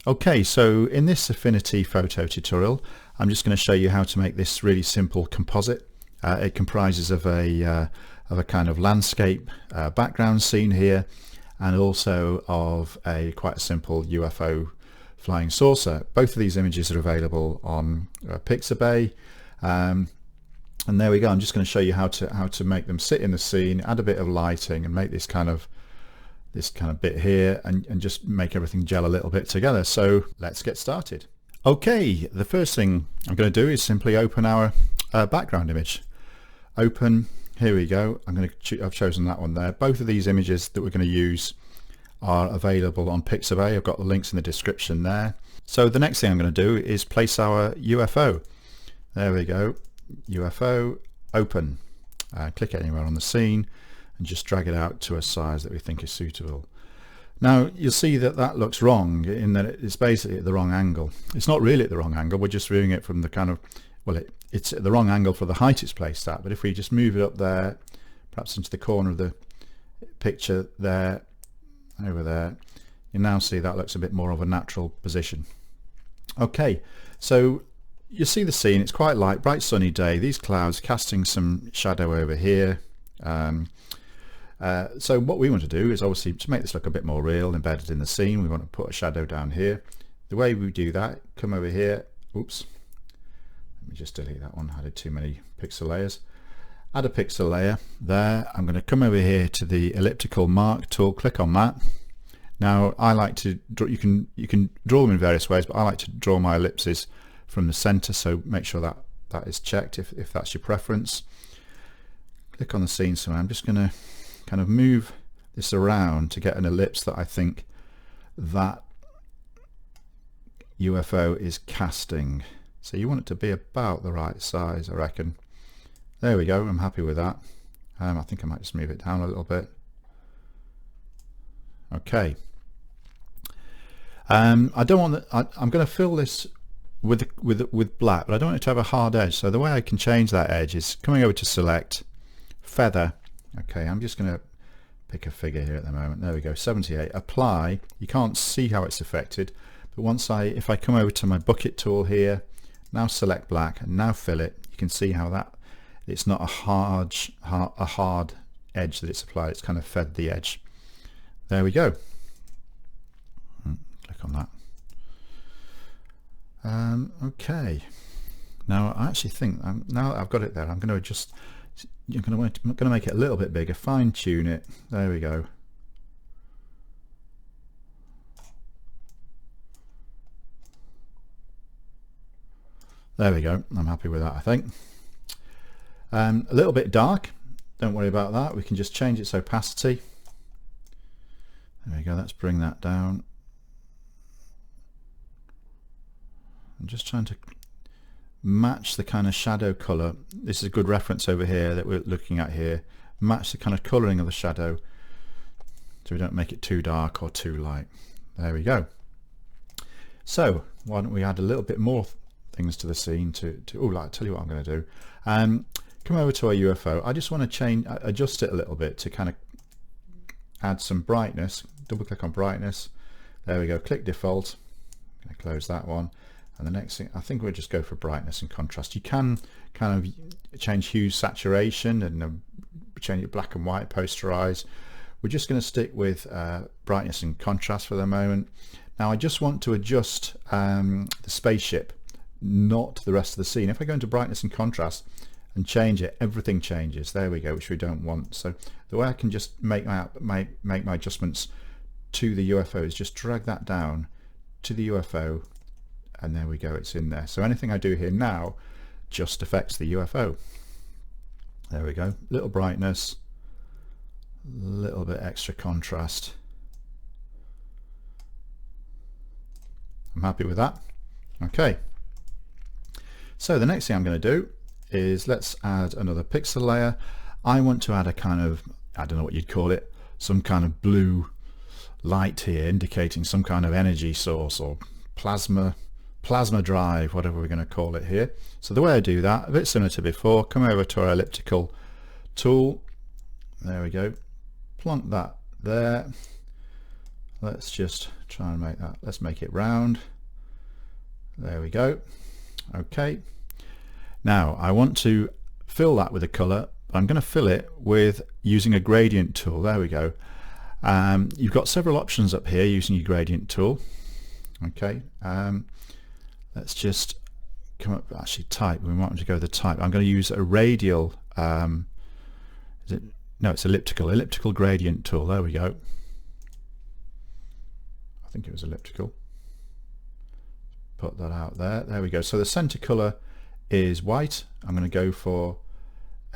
Okay, so in this Affinity Photo tutorial, I'm just going to show you how to make this really simple composite. It comprises of a kind of landscape background scene here, and also of a quite a simple UFO flying saucer. Both of these images are available on Pixabay, and there we go. I'm just going to show you how to make them sit in the scene, add a bit of lighting, and make this kind of bit here, and just make everything gel a little bit together. So let's get started. Okay, the first thing I'm going to do is simply open our background image. Open, here we go. I've chosen that one there. Both of these images that we're going to use are available on Pixabay. I've got the links in the description there. So the next thing I'm going to do is place our UFO. There we go, UFO, open. Click anywhere on the scene and just drag it out to a size that we think is suitable. Now you'll see that that looks wrong in that it's basically at the wrong angle. It's not really at the wrong angle, we're just viewing it from the kind of, well, it's at the wrong angle for the height it's placed at, but if we just move it up there, perhaps into the corner of the picture there, over there, you now see that looks a bit more of a natural position. Okay, so you see the scene, it's quite light, bright sunny day, these clouds casting some shadow over here. So what we want to do is obviously to make this look a bit more real, embedded in the scene, we want to put a shadow down here. The way we do that, come over here, oops, let me just delete that one, I added too many pixel layers. Add a pixel layer there. I'm going to come over here to the elliptical mark tool, click on that. Now I like to draw, you can draw them in various ways, but I like to draw my ellipses from the center, so make sure that that is checked if that's your preference. Click on the scene, so I'm just going to kind of move this around to get an ellipse that I think that UFO is casting. So you want it to be about the right size, I reckon. There we go, I'm happy with that. I think I might just move it down a little bit. Okay. I don't want I'm going to fill this with black, but I don't want it to have a hard edge. So the way I can change that edge is coming over to select, feather. Okay, I'm just going to pick a figure here at the moment. There we go, 78. Apply. You can't see how it's affected, but if I come over to my bucket tool here, now select black and now fill it, you can see how that it's not a hard edge that it's applied. It's kind of fed the edge. There we go. Click on that. Okay. Now I actually think now that I've got it there, I'm going to adjust. I'm going to make it a little bit bigger, fine tune it. There we go. There we go. I'm happy with that, I think. A little bit dark. Don't worry about that. We can just change its opacity. There we go. Let's bring that down. I'm just trying to match the kind of shadow color. This is a good reference over here that we're looking at here. Match the kind of coloring of the shadow so we don't make it too dark or too light. There we go. So why don't we add a little bit more things to the scene I'll tell you what I'm going to do. Come over to our UFO. I just want to adjust it a little bit to kind of add some brightness. Double click on brightness. There we go. Click default. I'm going to close that one. And the next thing, I think we'll just go for brightness and contrast. You can kind of change hue, saturation, and change it black and white, posterize. We're just going to stick with brightness and contrast for the moment. Now I just want to adjust the spaceship, not the rest of the scene. If I go into brightness and contrast and change it, everything changes. There we go, which we don't want. So the way I can just make my adjustments to the UFO is just drag that down to the UFO, and there we go, it's in there. So anything I do here now just affects the UFO. There we go, little brightness, little bit extra contrast. I'm happy with that. Okay, so the next thing I'm going to do is let's add another pixel layer. I want to add a kind of, I don't know what you'd call it, some kind of blue light here indicating some kind of energy source or plasma drive, whatever we're going to call it here. So the way I do that, a bit similar to before, come over to our elliptical tool. There we go. Plonk that there. Let's just try and make that, let's make it round. There we go. Okay, now I want to fill that with a color. I'm going to fill it with using a gradient tool. There we go. You've got several options up here using your gradient tool. Okay, let's just come up, actually type, we want to go with the type. I'm going to use a radial, is it? No, it's elliptical gradient tool. There we go. I think it was elliptical. Put that out there. There we go. So the center color is white. I'm going to go for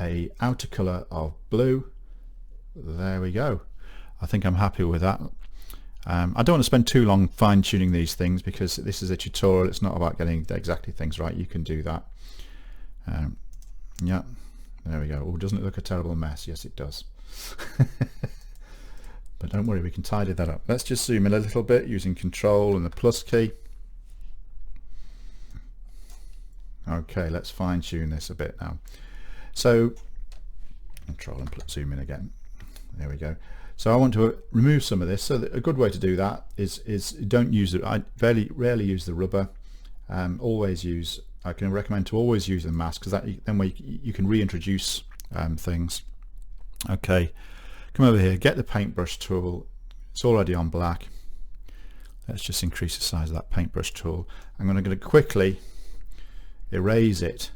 a outer color of blue. There we go. I think I'm happy with that. I don't want to spend too long fine-tuning these things because this is a tutorial. It's not about getting exactly things right. You can do that. Yeah, there we go. Oh, doesn't it look a terrible mess? Yes, it does. But don't worry, we can tidy that up. Let's just zoom in a little bit using Control and the plus key. Okay, let's fine-tune this a bit now. So, Control and zoom in again. There we go. So I want to remove some of this. So a good way to do that is don't use it. I rarely use the rubber. Always use. I can recommend to always use the mask because then you can reintroduce things. Okay, come over here. Get the paintbrush tool. It's already on black. Let's just increase the size of that paintbrush tool. I'm going to quickly erase it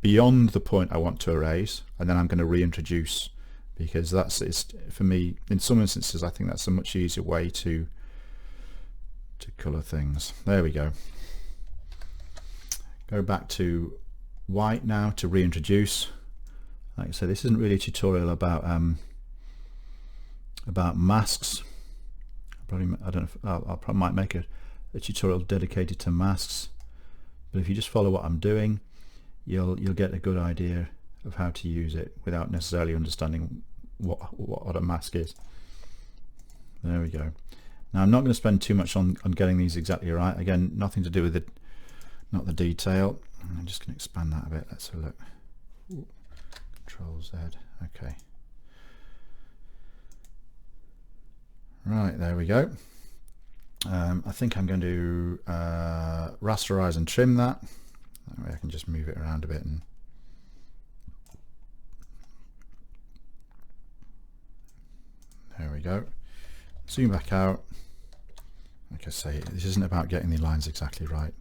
beyond the point I want to erase, and then I'm going to reintroduce, because it's for me, in some instances I think that's a much easier way to color things. There we go. Go back to white now to reintroduce. Like I said, this isn't really a tutorial about masks. I don't know if I probably might make a tutorial dedicated to masks, but if you just follow what I'm doing, you'll get a good idea of how to use it without necessarily understanding what a mask is. There we go. Now I'm not going to spend too much on getting these exactly right. Again, nothing to do with it, not the detail. I'm just going to expand that a bit. Let's have a look. Ooh. Control Z. Okay. Right, there we go. I think I'm going to rasterize and trim that. That way I can just move it around a bit and there we go. Zoom back out. Like I say, this isn't about getting the lines exactly right.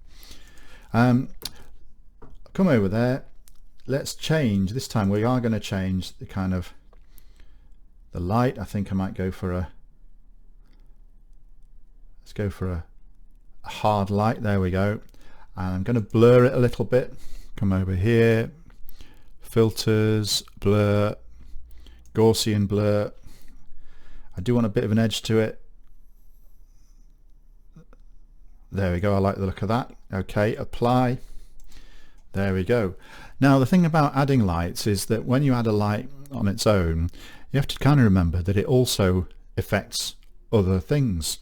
Come over there. Let's change. This time we are going to change the kind of the light. I think I might go for a. Let's go for a hard light. There we go. And I'm going to blur it a little bit. Come over here. Filters, blur, Gaussian blur. I do want a bit of an edge to it. There we go. I like the look of that. Okay, apply. There we go. Now the thing about adding lights is that when you add a light on its own, you have to kind of remember that it also affects other things.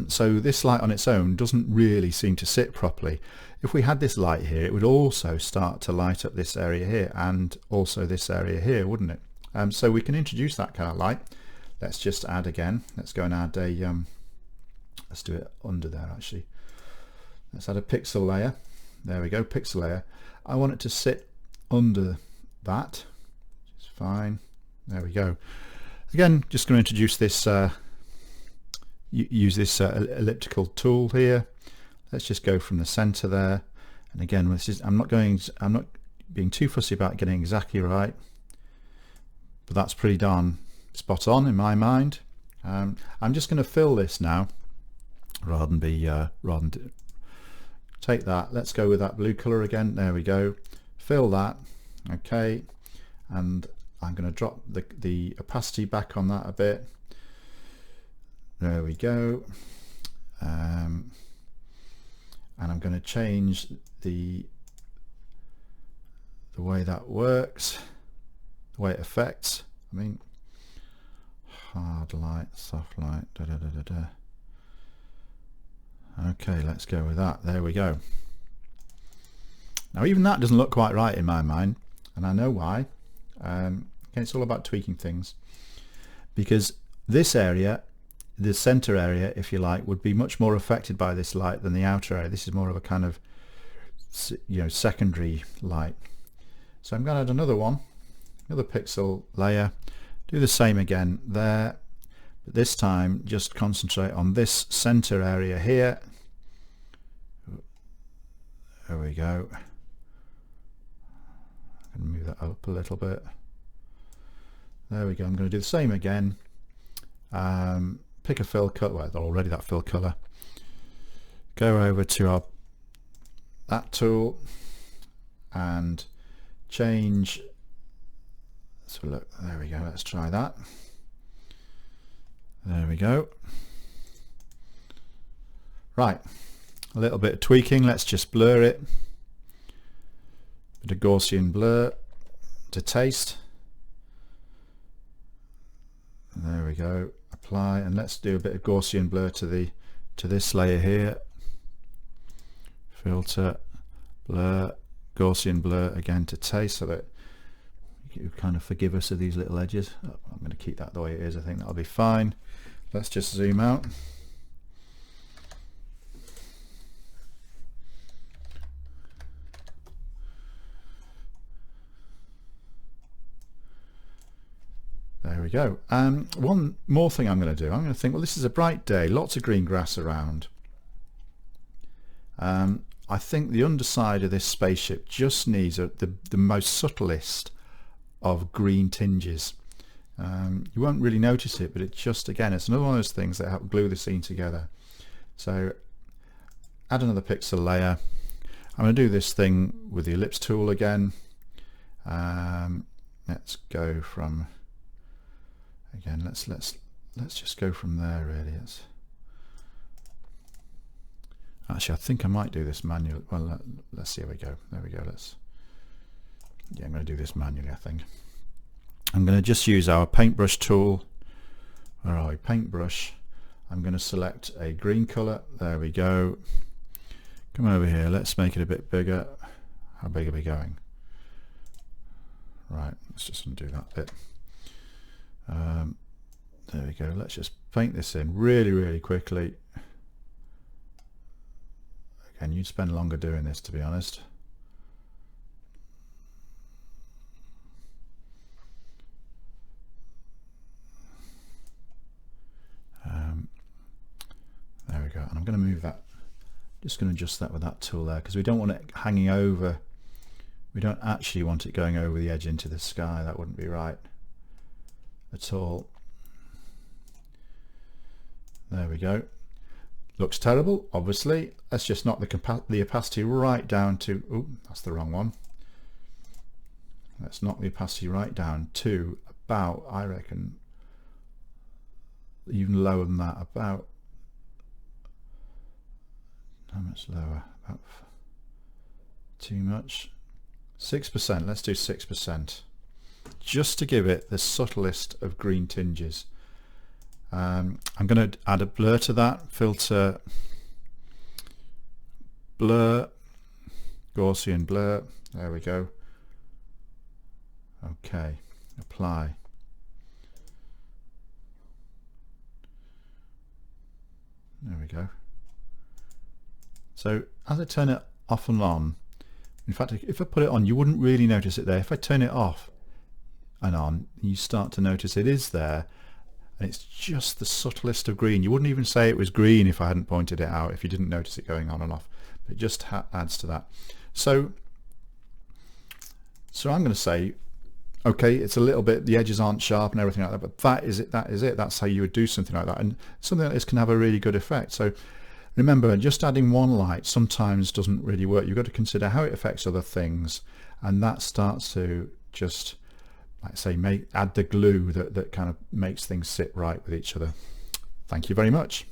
So this light on its own doesn't really seem to sit properly. If we had this light here, it would also start to light up this area here and also this area here, wouldn't it? So we can introduce that kind of light. Let's just add again. Let's go and add a let's do it under there actually. Let's add a pixel layer. There we go, pixel layer. I want it to sit under that. It's fine. There we go. Again, just going to introduce this use this elliptical tool here. Let's just go from the center there, and again this is I'm not being too fussy about getting exactly right, but that's pretty darn spot on in my mind. I'm just going to fill this now rather than take that. Let's go with that blue color again. There we go. Fill that. Okay, and I'm going to drop the opacity back on that a bit. There we go. And I'm going to change the way that works, the way it affects. I mean, hard light, soft light, da da da da da. Okay, let's go with that. There we go. Now even that doesn't look quite right in my mind, and I know why. Okay, it's all about tweaking things, because this area the center area, if you like, would be much more affected by this light than the outer area. This is more of a kind of, you know, secondary light. So I'm going to add another one, another pixel layer, do the same again there, but this time just concentrate on this center area here. There we go. I'm going to move that up a little bit. There we go. I'm going to do the same again. Pick a fill color. Well, already that fill color. Go over to that tool and change. So look, there we go. Let's try that. There we go. Right, a little bit of tweaking. Let's just blur it. Bit of Gaussian blur to taste. There we go. Apply, and let's do a bit of Gaussian blur to this layer here. Filter, blur, Gaussian blur again to taste, so that you kind of forgive us of these little edges. Oh, I'm going to keep that the way it is. I think that'll be fine. Let's just zoom out. There we go. One more thing I'm going to do. I'm going to think, well, this is a bright day, lots of green grass around. I think the underside of this spaceship just needs the most subtlest of green tinges. You won't really notice it, but it just, again, it's another one of those things that help glue the scene together. So add another pixel layer. I'm going to do this thing with the ellipse tool again. Let's go from, again, let's just go from there really. Actually, I think I might do this manually. Well, let's see how we go. There we go. I'm going to do this manually, I think. I'm going to just use our paintbrush tool. Where are we? Paintbrush. I'm going to select a green color. There we go. Come over here. Let's make it a bit bigger. How big are we going? Right. Let's just undo that bit. There we go. Let's just paint this in really, really quickly. Again, you'd spend longer doing this, to be honest. There we go. And I'm going to move that. Just going to adjust that with that tool there, because we don't want it hanging over. We don't actually want it going over the edge into the sky. That wouldn't be right at all. There we go. Looks terrible, obviously. Let's just knock the opacity right down to, oh, that's the wrong one. Let's knock the opacity right down to about, I reckon, even lower than that, about, how much lower? About too much. 6%, let's do 6%. Just to give it the subtlest of green tinges. I'm going to add a blur to that. Filter, blur, Gaussian blur. There we go. Okay, apply. There we go. So as I turn it off and on, in fact, if I put it on, you wouldn't really notice it there. If I turn it off and on, you start to notice it is there. And it's just the subtlest of green. You wouldn't even say it was green if I hadn't pointed it out, if you didn't notice it going on and off. But it just adds to that. So I'm going to say, okay, it's a little bit, the edges aren't sharp and everything like that, but that is it. That's how you would do something like that. And something like this can have a really good effect. So remember, just adding one light sometimes doesn't really work. You've got to consider how it affects other things. And that starts to just, like I say, add the glue that kind of makes things sit right with each other. Thank you very much.